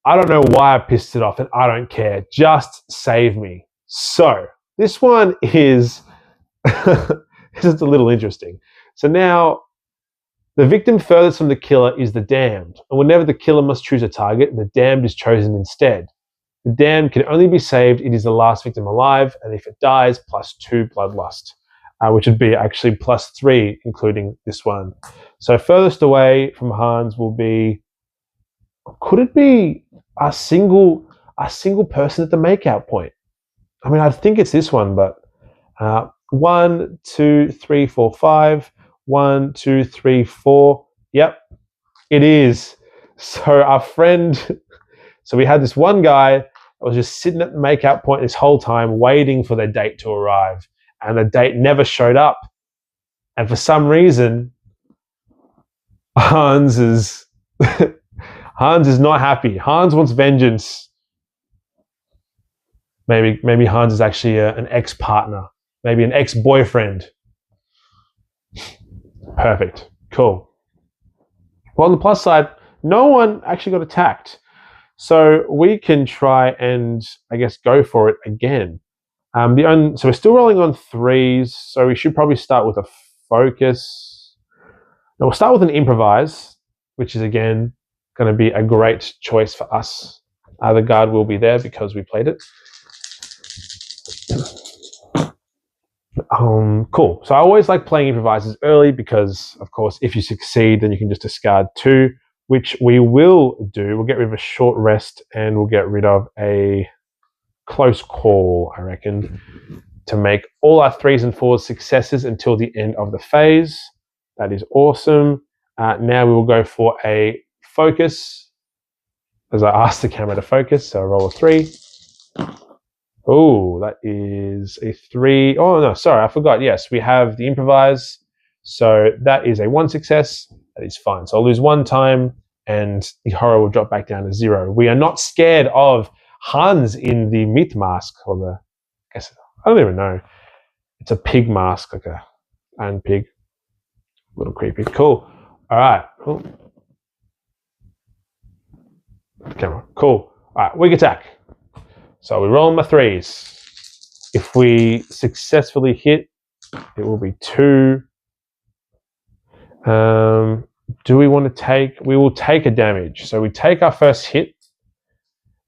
I don't know why I pissed it off, and I don't care. Just save me. So this one is this is a little interesting. So now the victim furthest from the killer is the damned, and whenever the killer must choose a target, the damned is chosen instead. The damned can only be saved. It is the last victim alive, and if it dies, +2 bloodlust, which would be actually +3, including this one. So furthest away from Hans will be. Could it be a single person at the makeout point? I mean, I think it's this one, but 1, 2, 3, 4, 5. 1, 2, 3, 4. Yep, it is. So our friend, so we had this one guy that was just sitting at the makeout point this whole time, waiting for their date to arrive, and the date never showed up. And for some reason, Hans Hans is not happy. Hans wants vengeance. Maybe Hans is actually an ex-partner. Maybe an ex-boyfriend. Perfect. Cool. Well, on the plus side, no one actually got attacked. So we can try and, I guess, go for it again. So we're still rolling on 3s, so we should probably start with a focus. No, we'll start with an improvise, which is, again, going to be a great choice for us. The guard will be there because we played it. Cool. So I always like playing improvises early because, of course, if you succeed, then you can just discard 2, which we will do. We'll get rid of a short rest and we'll get rid of a close call, I reckon, to make all our 3s and 4s successes until the end of the phase. That is awesome. Now we will go for a focus, as I asked the camera to focus. So I roll a 3. Oh, that is a 3. Oh, no, sorry, I forgot. Yes, we have the improvise. So that is a 1 success. That is fine. So I'll lose 1 time and the horror will drop back down to 0. We are not scared of Hans in the myth mask, or the, I guess, I don't even know. It's a pig mask, like a iron pig. A little creepy. Cool. All right. Cool. Camera. Cool. All right, weak attack. So we roll my 3s. If we successfully hit, it will be 2. Do we want to take? We will take a damage. So we take our first hit,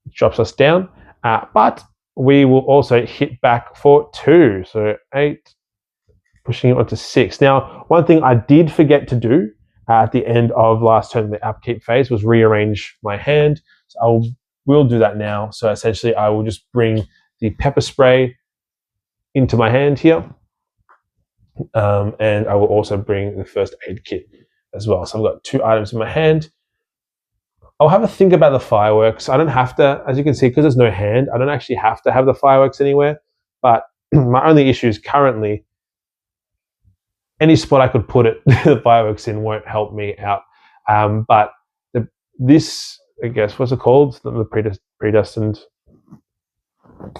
which drops us down, but we will also hit back for 2. So 8, pushing it onto 6. Now, one thing I did forget to do at the end of last turn, the upkeep phase, was rearrange my hand. So we'll do that now. So essentially, I will just bring the pepper spray into my hand here. And I will also bring the first aid kit as well. So I've got 2 items in my hand. I'll have a think about the fireworks. I don't have to, as you can see, because there's no hand, I don't actually have to have the fireworks anywhere. But my only issue is currently any spot I could put it, the fireworks in won't help me out. But this, I guess, what's it called? The predestined,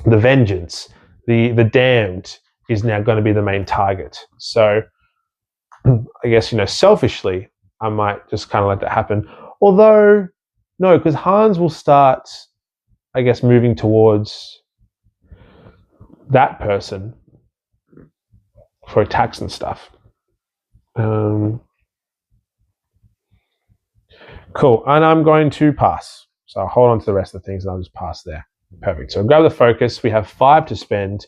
the vengeance, the damned is now going to be the main target. So I guess, selfishly, I might just kind of let that happen. Although, no, because Hans will start, I guess, moving towards that person for attacks and stuff. Cool, and I'm going to pass. So I'll hold on to the rest of the things and I'll just pass there. Perfect. So grab the focus. We have 5 to spend.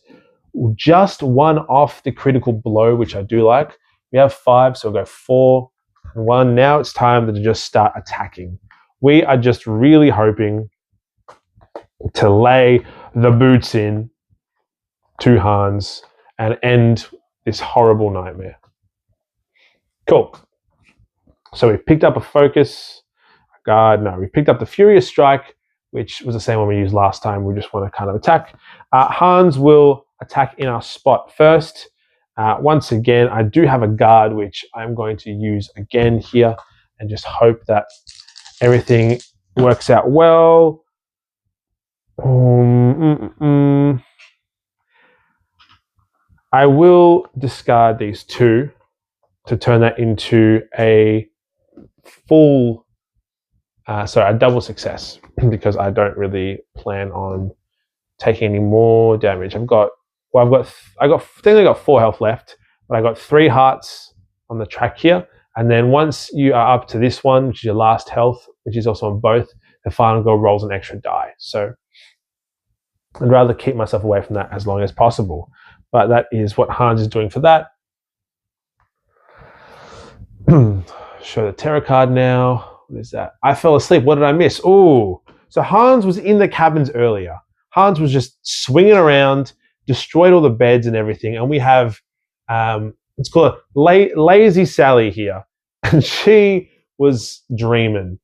Just 1 off the critical blow, which I do like. We have 5, so we'll go 4 and 1. Now it's time to just start attacking. We are just really hoping to lay the boots in to Hans and end this horrible nightmare. Cool. So we've picked up a focus. We picked up the Furious Strike, which was the same one we used last time. We just want to kind of attack. Hans will attack in our spot first. Once again, I do have a guard, which I'm going to use again here and just hope that everything works out well. I will discard these 2 to turn that into a a double success, because I don't really plan on taking any more damage. I think I got 4 health left, but I got 3 hearts on the track here. And then once you are up to this one, which is your last health, which is also on both, the final goal rolls an extra die. So I'd rather keep myself away from that as long as possible. But that is what Hans is doing for that. Show the terror card now. What is that? I fell asleep. What did I miss? Oh, so Hans was in the cabins earlier. Hans was just swinging around, destroyed all the beds and everything. And we have, let's call it Lazy Sally here. And she was dreaming.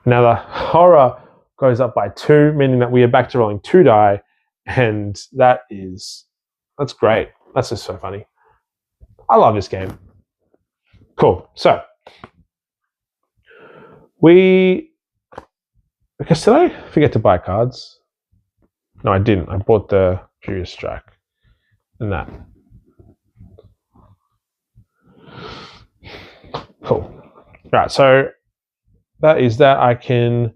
Now the horror goes up by 2, meaning that we are back to rolling 2 die. And that's great. That's just so funny. I love this game. Cool. So Because did I forget to buy cards? No, I didn't. I bought the Furious Strike and that. Cool. Right, so that is that. I can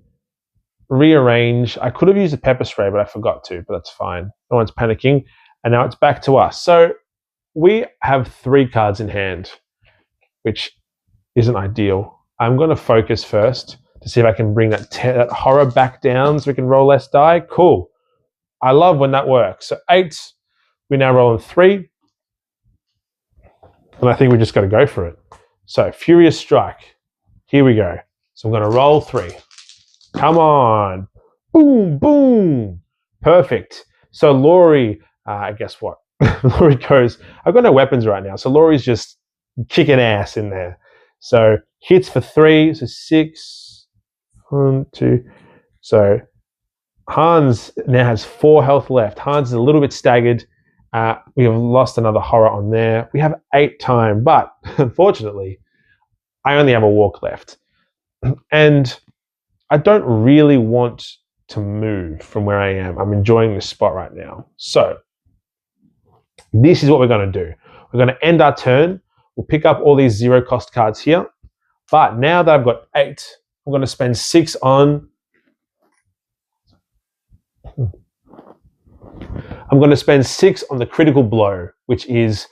rearrange. I could have used a pepper spray, but I forgot to, but that's fine. No one's panicking. And now it's back to us. So we have 3 cards in hand, which isn't ideal. I'm going to focus first to see if I can bring that horror back down so we can roll less die. Cool. I love when that works. So 8, we now roll in 3. And I think we just got to go for it. So Furious Strike. Here we go. So I'm going to roll 3. Come on. Boom, boom. Perfect. So Laurie, guess what? Laurie goes, I've got no weapons right now. So Laurie's just kicking ass in there. So hits for 3. So 6. 1, 2. So Hans now has 4 health left. Hans is a little bit staggered. We have lost another horror on there. We have 8 time, but unfortunately, I only have a walk left. And I don't really want to move from where I am. I'm enjoying this spot right now. So this is what we're going to do. We're going to end our turn. We'll pick up all these 0 cost cards here. But now that I've got 8, I'm going to spend 6 on... I'm going to spend 6 on the Critical Blow, which is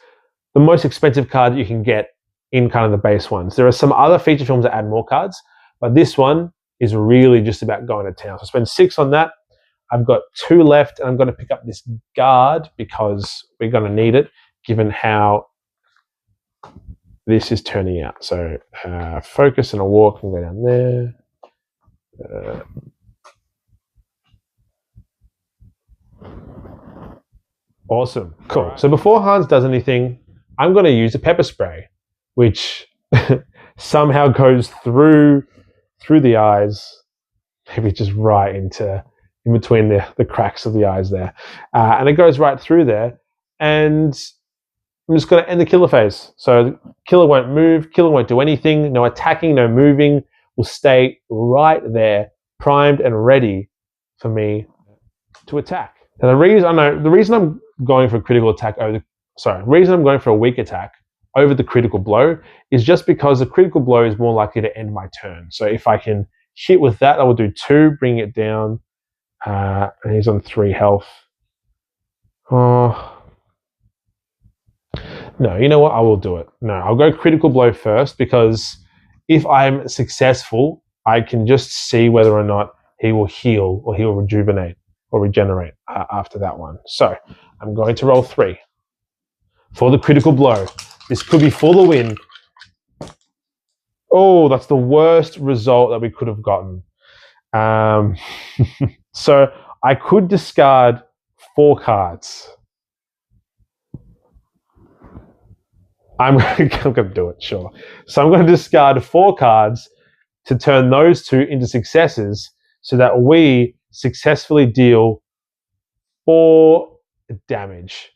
the most expensive card you can get in kind of the base ones. There are some other feature films that add more cards, but this one is really just about going to town. So I spend 6 on that. I've got 2 left, and I'm going to pick up this guard because we're going to need it, given how this is turning out. So focus and a walk and go down there. Awesome. Cool. Right. So before Hans does anything, I'm going to use a pepper spray, which somehow goes through the eyes, maybe just right in between the cracks of the eyes there. And it goes right through there. And I'm just going to end the killer phase. So killer won't move, killer won't do anything, no attacking, no moving, will stay right there, primed and ready for me to attack. Now the reason I'm going for a critical attack the reason I'm going for a weak attack over the Critical Blow is just because the Critical Blow is more likely to end my turn. So if I can hit with that, I will do 2, bring it down. And he's on 3 health. Oh. No, you know what? I will do it. No, I'll go Critical Blow first because if I'm successful, I can just see whether or not he will heal or he will rejuvenate or regenerate after that one. So I'm going to roll 3 for the Critical Blow. This could be for the win. Oh, that's the worst result that we could have gotten. So I could discard 4 cards. I'm going to do it, sure. So I'm going to discard 4 cards to turn those 2 into successes so that we successfully deal 4 damage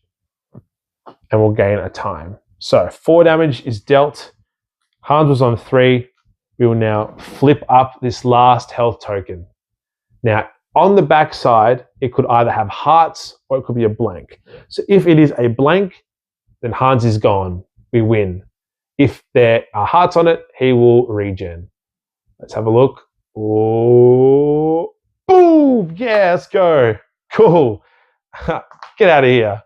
and we'll gain a time. So 4 damage is dealt. Hans was on 3. We will now flip up this last health token. Now, on the back side, it could either have hearts or it could be a blank. So if it is a blank, then Hans is gone. We win. If there are hearts on it, he will regen. Let's have a look. Oh, boom! Yeah, let's go. Cool. Get out of here.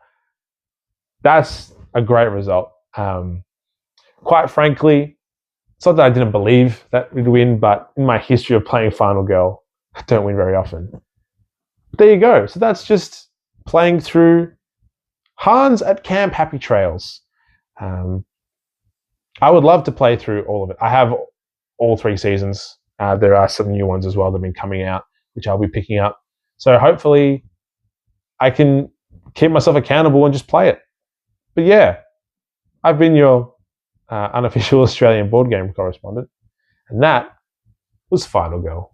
That's a great result. Quite frankly, it's not that I didn't believe that we'd win, but in my history of playing Final Girl, I don't win very often. But there you go. So that's just playing through Hans at Camp Happy Trails. I would love to play through all of it. I have all 3 seasons. There are some new ones as well that have been coming out, which I'll be picking up. So hopefully I can keep myself accountable and just play it. But yeah, I've been your unofficial Australian board game correspondent, and that was Final Girl.